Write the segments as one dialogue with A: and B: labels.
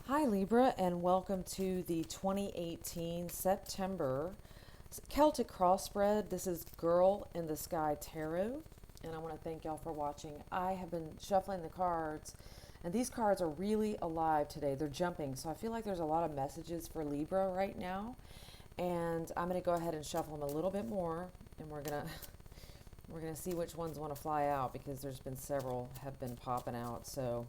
A: Hi Libra, and welcome to the 2018 September Celtic Crossbred. This is Girl in the Sky Tarot, and I want to thank y'all for watching. I have been shuffling the cards, and these cards are really alive today. They're jumping, so I feel like there's a lot of messages for Libra right now, and I'm going to go ahead and shuffle them a little bit more, and we're gonna see which ones want to fly out because there's been several have been popping out. So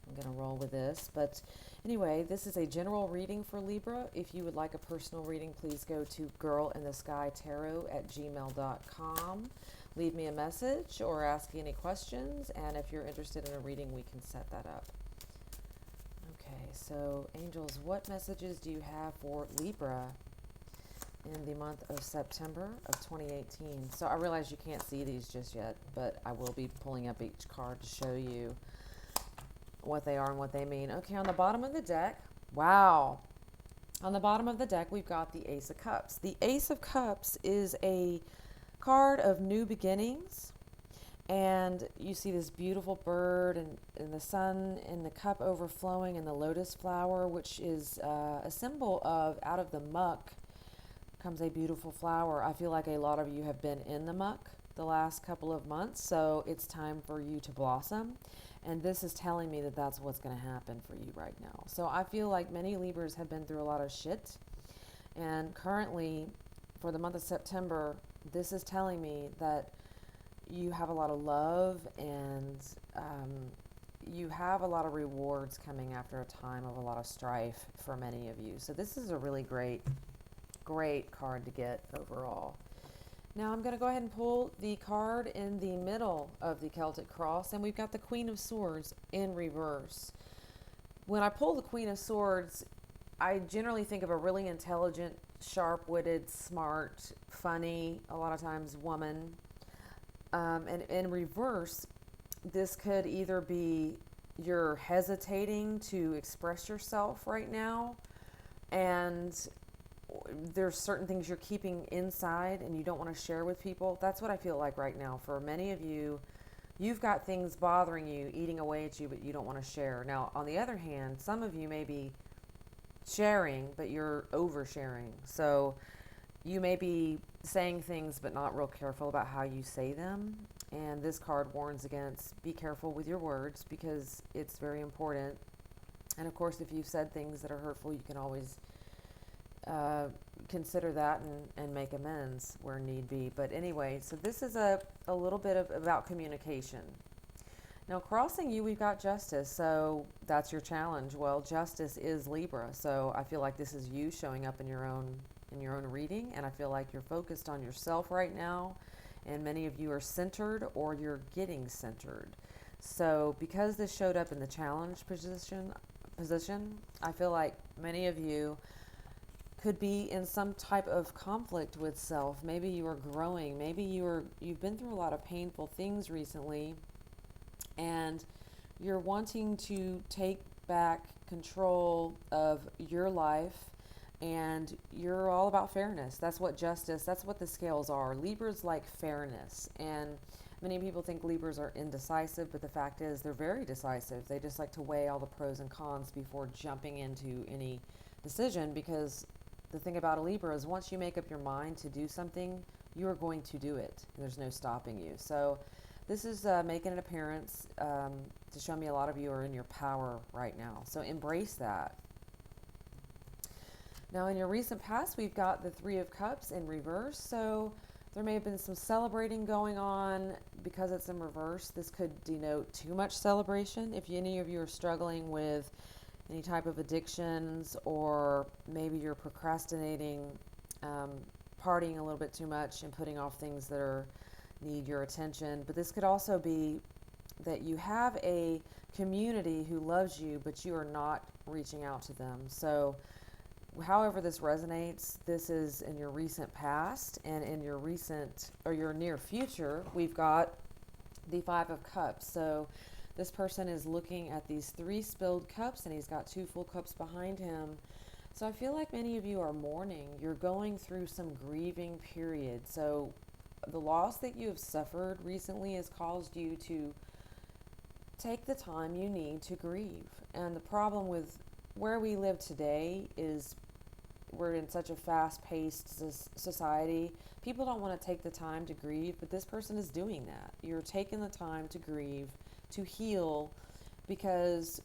A: I'm going to roll with this. But anyway, this is a general reading for Libra. If you would like a personal reading, please go to girlintheskytarot@gmail.com. Leave me a message or ask any questions. And if you're interested in a reading, we can set that up. Okay, so angels, what messages do you have for Libra in the month of September of 2018? So I realize you can't see these just yet, but I will be pulling up each card to show you what they are and what they mean. Okay, on the bottom of the deck, wow. On the bottom of the deck, we've got the Ace of Cups. The Ace of Cups is a card of new beginnings. And you see this beautiful bird and the sun and the cup overflowing and the lotus flower, which is a symbol of out of the muck comes a beautiful flower. I feel like a lot of you have been in the muck the last couple of months, so it's time for you to blossom. And this is telling me that that's what's going to happen for you right now. So I feel like many Libras have been through a lot of shit. And currently, for the month of September, this is telling me that you have a lot of love and you have a lot of rewards coming after a time of a lot of strife for many of you. So this is a really great card to get overall. Now I'm going to go ahead and pull the card in the middle of the Celtic Cross, and we've got the Queen of Swords in reverse. When I pull the Queen of Swords, I generally think of a really intelligent, sharp-witted, smart, funny, a lot of times woman. And in reverse, this could either be you're hesitating to express yourself right now, and there's certain things you're keeping inside and you don't want to share with people. That's what I feel like right now. For many of you, you've got things bothering you, eating away at you, but you don't want to share. Now, on the other hand, some of you may be sharing, but you're oversharing. So you may be saying things, but not real careful about how you say them. And this card warns against be careful with your words because it's very important. And of course, if you've said things that are hurtful, you can always consider that and make amends where need be. But anyway, so this is a little bit about communication. Now, crossing you, we've got Justice. So that's your challenge. Well, Justice is Libra. So I feel like this is you showing up in your own reading. And I feel like you're focused on yourself right now. And many of you are centered or you're getting centered. So because this showed up in the challenge position, I feel like many of you could be in some type of conflict with self. Maybe you are growing. Maybe you've been through a lot of painful things recently, and you're wanting to take back control of your life, and you're all about fairness. That's what justice, that's what the scales are. Libras like fairness, and many people think Libras are indecisive, but the fact is they're very decisive. They just like to weigh all the pros and cons before jumping into any decision, because the thing about a Libra is once you make up your mind to do something, you are going to do it. And there's no stopping you. So this is making an appearance to show me a lot of you are in your power right now. So embrace that. Now, in your recent past, we've got the Three of Cups in reverse. So there may have been some celebrating going on. Because it's in reverse, this could denote too much celebration. If any of you are struggling with any type of addictions, or maybe you're procrastinating, partying a little bit too much and putting off things that need your attention. But this could also be that you have a community who loves you, but you are not reaching out to them. So however this resonates, this is in your recent past, and in your recent or your near future, we've got the Five of Cups. So this person is looking at these 3 spilled cups, and he's got 2 full cups behind him. So I feel like many of you are mourning. You're going through some grieving period. So the loss that you have suffered recently has caused you to take the time you need to grieve. And the problem with where we live today is we're in such a fast-paced society. People don't want to take the time to grieve, but this person is doing that. You're taking the time to grieve, to heal, because,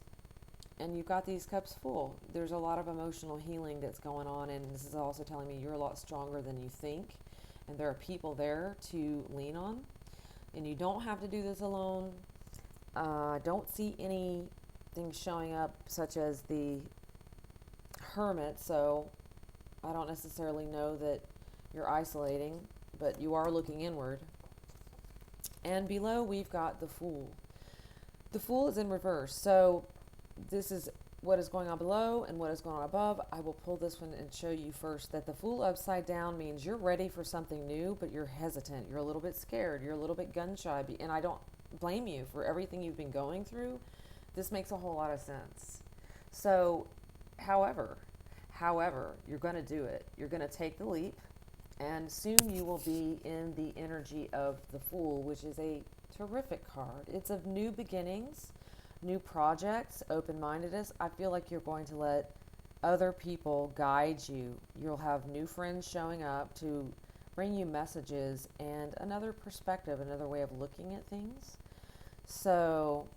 A: and you've got these cups full. There's a lot of emotional healing that's going on, and this is also telling me you're a lot stronger than you think, and there are people there to lean on, and you don't have to do this alone. Don't see anything showing up such as the Hermit, so I don't necessarily know that you're isolating, but you are looking inward. And below we've got the Fool. The Fool is in reverse, so this is what is going on below and what is going on above. I will pull this one and show you first that the Fool upside down means you're ready for something new, but you're hesitant. You're a little bit scared. You're a little bit gun shy, and I don't blame you for everything you've been going through. This makes a whole lot of sense. So, however, you're going to do it. You're going to take the leap, and soon you will be in the energy of the Fool, which is a terrific card. It's of new beginnings, new projects, open-mindedness. I feel like you're going to let other people guide you. You'll have new friends showing up to bring you messages and another perspective, another way of looking at things. So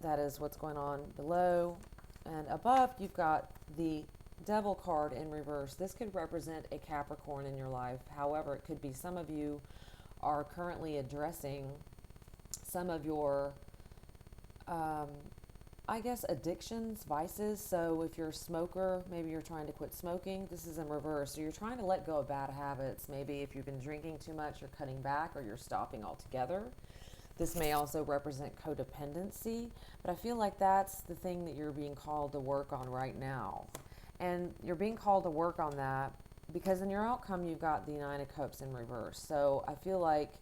A: that is what's going on below. And above, you've got the Devil card in reverse. This could represent a Capricorn in your life. However, it could be some of you are currently addressing some of your I guess addictions, vices. So if you're a smoker, maybe you're trying to quit smoking. This is in reverse. So you're trying to let go of bad habits. Maybe if you've been drinking too much, you're cutting back or you're stopping altogether. This may also represent codependency, but I feel like that's the thing that you're being called to work on right now. And you're being called to work on that because in your outcome, you've got the Nine of Cups in reverse. So I feel like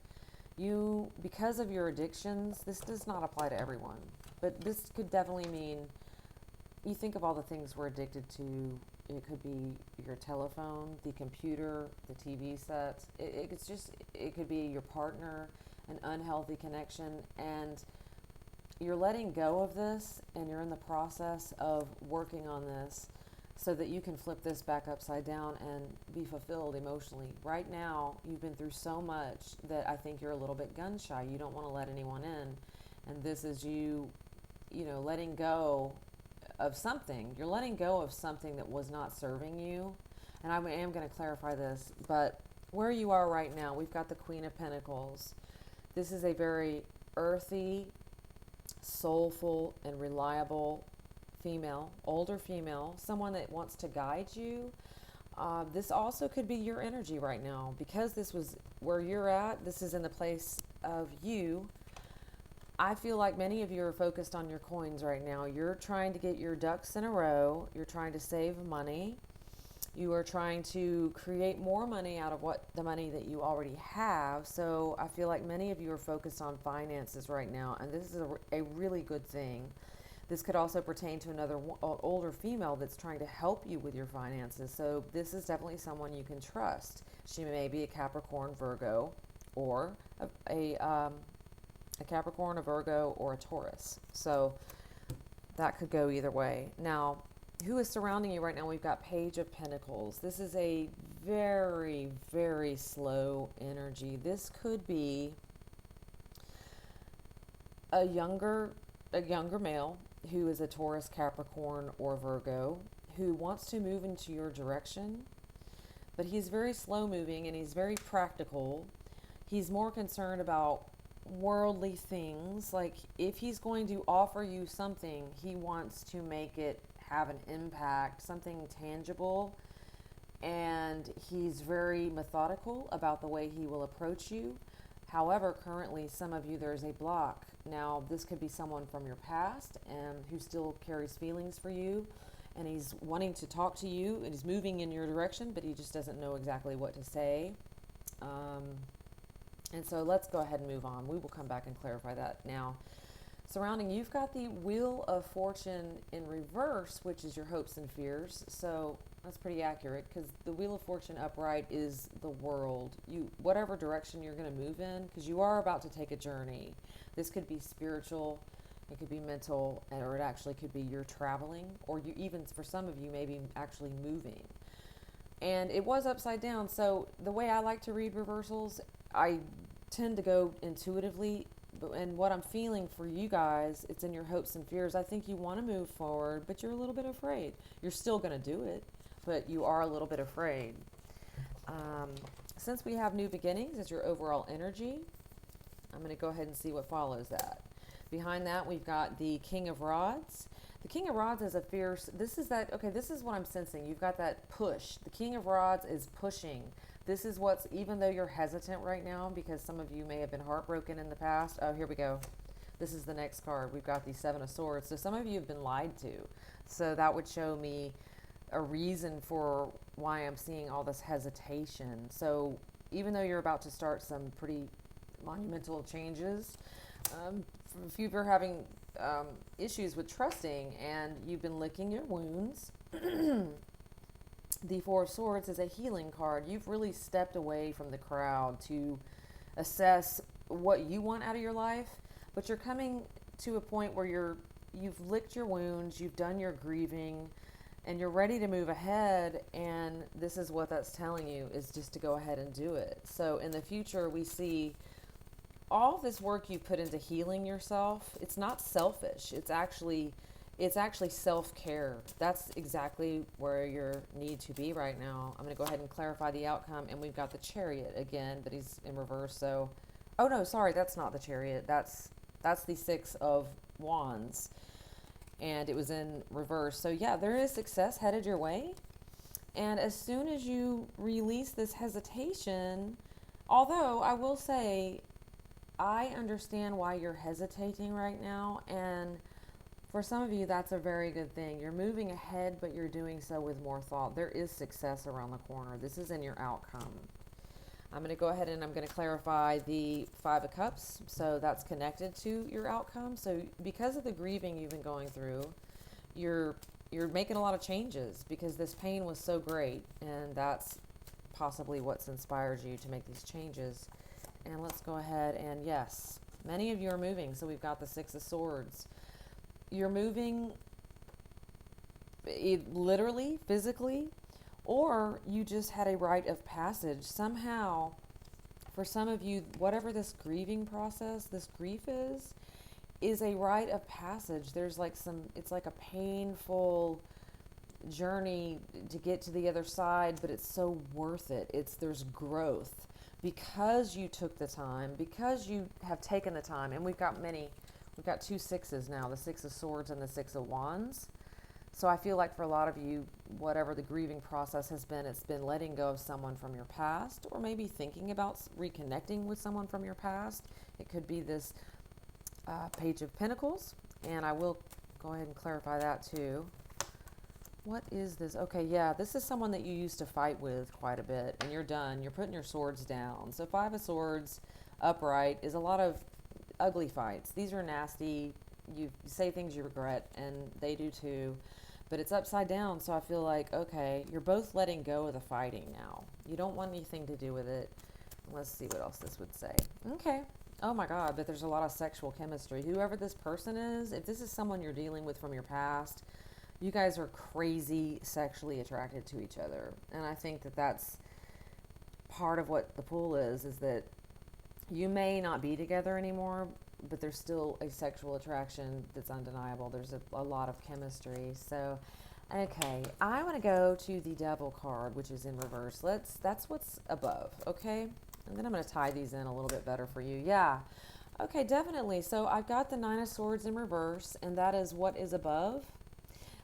A: you, because of your addictions, this does not apply to everyone, but this could definitely mean you think of all the things we're addicted to. It could be your telephone, the computer, the TV sets. It could be your partner, an unhealthy connection, and you're letting go of this and you're in the process of working on this so that you can flip this back upside down and be fulfilled emotionally. Right now, you've been through so much that I think you're a little bit gun shy. You don't want to let anyone in. And this is you letting go of something. You're letting go of something that was not serving you. And I am going to clarify this, but where you are right now, we've got the Queen of Pentacles. This is a very earthy, soulful, and reliable female, older female, someone that wants to guide you. This also could be your energy right now because this was where you're at. This is in the place of you. I feel like many of you are focused on your coins right now. You're trying to get your ducks in a row. You're trying to save money. You are trying to create more money out of the money that you already have. So I feel like many of you are focused on finances right now, and this is a really good thing. This could also pertain to another older female that's trying to help you with your finances. So this is definitely someone you can trust. She may be a Capricorn, Virgo, or a Capricorn, a Virgo, or a Taurus. So that could go either way. Now, who is surrounding you right now? We've got Page of Pentacles. This is a very, very slow energy. This could be a younger male who is a Taurus, Capricorn, or Virgo who wants to move into your direction, but he's very slow moving and he's very practical. He's more concerned about worldly things. Like if he's going to offer you something, he wants to make it have an impact, something tangible, and he's very methodical about the way he will approach you. However, currently, some of you, there's a block. Now, this could be someone from your past and who still carries feelings for you, and he's wanting to talk to you, and he's moving in your direction, but he just doesn't know exactly what to say. And so let's go ahead and move on. We will come back and clarify that now. Surrounding, you've got the Wheel of Fortune in reverse, which is your hopes and fears. So that's pretty accurate because the Wheel of Fortune upright is the world. Whatever direction you're going to move in, because you are about to take a journey. This could be spiritual. It could be mental, or it actually could be you're traveling, or you even, for some of you, maybe actually moving. And it was upside down. So the way I like to read reversals, I tend to go intuitively. And what I'm feeling for you guys, it's in your hopes and fears. I think you want to move forward, but you're a little bit afraid. You're still going to do it, but you are a little bit afraid. Since we have new beginnings as your overall energy, I'm going to go ahead and see what follows that. Behind that, we've got the King of Rods. The King of Rods is a fierce, this is that, okay, this is what I'm sensing. You've got that push. The King of Rods is pushing. This is what's, even though you're hesitant right now, because some of you may have been heartbroken in the past. Oh, here we go. This is the next card. We've got the Seven of Swords. So some of you have been lied to. So that would show me a reason for why I'm seeing all this hesitation. So even though you're about to start some pretty monumental changes, if you're having issues with trusting and you've been licking your wounds, the Four of Swords is a healing card. You've really stepped away from the crowd to assess what you want out of your life, but you're coming to a point where you've licked your wounds, you've done your grieving, and you're ready to move ahead. And this is what that's telling you, is just to go ahead and do it. So in the future, we see all this work you put into healing yourself. It's not selfish. It's actually self-care. That's exactly where you need to be right now. I'm going to go ahead and clarify the outcome. And we've got the Chariot again, but he's in reverse. So, oh no, sorry, that's not the Chariot. That's the Six of Wands. And it was in reverse. So yeah, there is success headed your way. And as soon as you release this hesitation, although I will say, I understand why you're hesitating right now. And for some of you, that's a very good thing. You're moving ahead, but you're doing so with more thought. There is success around the corner. This is in your outcome. I'm going to go ahead and I'm going to clarify the Five of Cups. So that's connected to your outcome. So because of the grieving you've been going through, you're making a lot of changes because this pain was so great. And that's possibly what's inspired you to make these changes. And let's go ahead and yes, many of you are moving. So we've got the Six of Swords. You're moving literally, physically, or you just had a rite of passage. Somehow, for some of you, whatever this grieving process, this grief is a rite of passage. There's like it's like a painful journey to get to the other side, but it's so worth it. There's growth because you took the time, because you have taken the time. And we've got two sixes now, the Six of Swords and the Six of Wands. So I feel like for a lot of you, whatever the grieving process has been, it's been letting go of someone from your past, or maybe thinking about reconnecting with someone from your past. It could be this Page of Pentacles, and I will go ahead and clarify that too. What is this? Okay, yeah, this is someone that you used to fight with quite a bit, and you're done. You're putting your swords down. So Five of Swords upright is a lot of ugly fights. These are nasty. You say things you regret, and they do too. But it's upside down, so I feel like, okay, you're both letting go of the fighting now. You don't want anything to do with it. Let's see what else this would say. Okay. Oh my God, but there's a lot of sexual chemistry. Whoever this person is, if this is someone you're dealing with from your past, you guys are crazy sexually attracted to each other. And I think that that's part of what the pull is that you may not be together anymore, but there's still a sexual attraction that's undeniable. There's a lot of chemistry. So, okay, I want to go to the Devil card, which is in reverse. That's what's above, okay? And then I'm going to tie these in a little bit better for you. Yeah. Okay, definitely. So I've got the Nine of Swords in reverse, and that is what is above.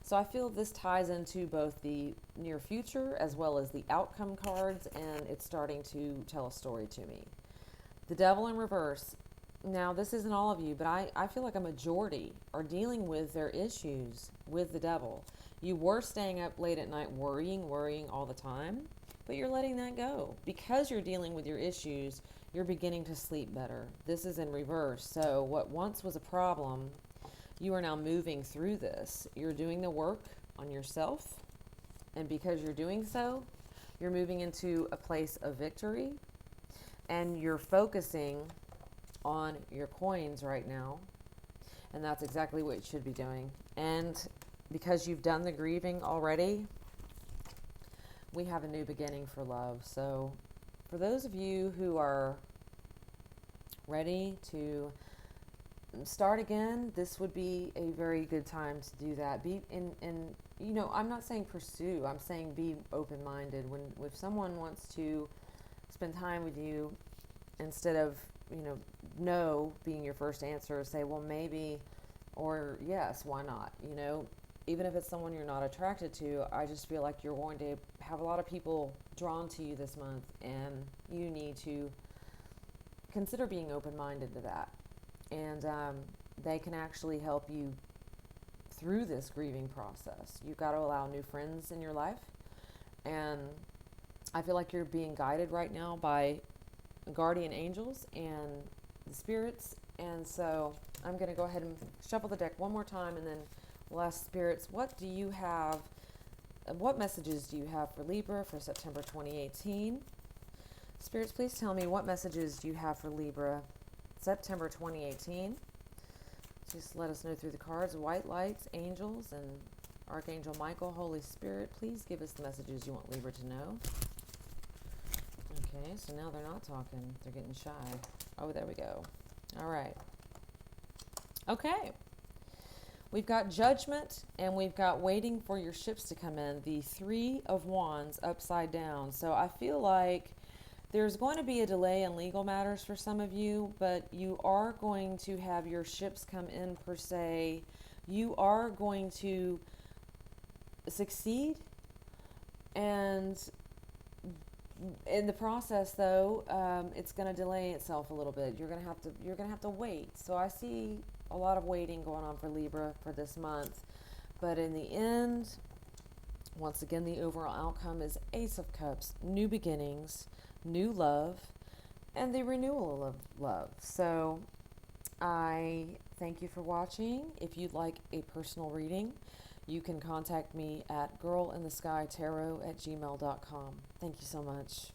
A: So I feel this ties into both the near future as well as the outcome cards, and it's starting to tell a story to me. The Devil in reverse. Now, this isn't all of you, but I feel like a majority are dealing with their issues with the devil. You were staying up late at night worrying all the time, but you're letting that go. Because you're dealing with your issues, you're beginning to sleep better. This is in reverse. So what once was a problem, you are now moving through this. You're doing the work on yourself, and because you're doing so, you're moving into a place of victory, and you're focusing on your coins right now, And that's exactly what you should be doing. And because you've done the grieving already, we have a new beginning for love. So for those of you who are ready to start again, this would be a very good time to do that. Be in you know, I'm not saying pursue, I'm saying be open-minded. When if someone wants to spend time with you, instead of, you know, no being your first answer, say, well, maybe, or yes, why not? You know, even if it's someone you're not attracted to, I just feel like you're going to have a lot of people drawn to you this month, and you need to consider being open-minded to that. And they can actually help you through this grieving process. You've got to allow new friends in your life. And I feel like you're being guided right now by guardian angels and the spirits. And so I'm going to go ahead and shuffle the deck one more time, and then we'll ask spirits, what do you have, what messages do you have for Libra for September 2018? Spirits, please tell me, what messages do you have for Libra September 2018? Just let us know through the cards. White lights, angels, and Archangel Michael, Holy Spirit, please give us the messages you want Libra to know. Okay, so now they're not talking. They're getting shy. Oh, there we go. All right. Okay. We've got Judgment, and we've got waiting for your ships to come in. The Three of Wands upside down. So I feel like there's going to be a delay in legal matters for some of you, but you are going to have your ships come in per se. You are going to succeed, and in the process, though, it's going to delay itself a little bit. You're going to have to wait. So I see a lot of waiting going on for Libra for this month, but in the end, once again, the overall outcome is Ace of Cups, new beginnings, new love, and the renewal of love. So I thank you for watching. If you'd like a personal reading, you can contact me at girlintheskytarot@gmail.com. Thank you so much.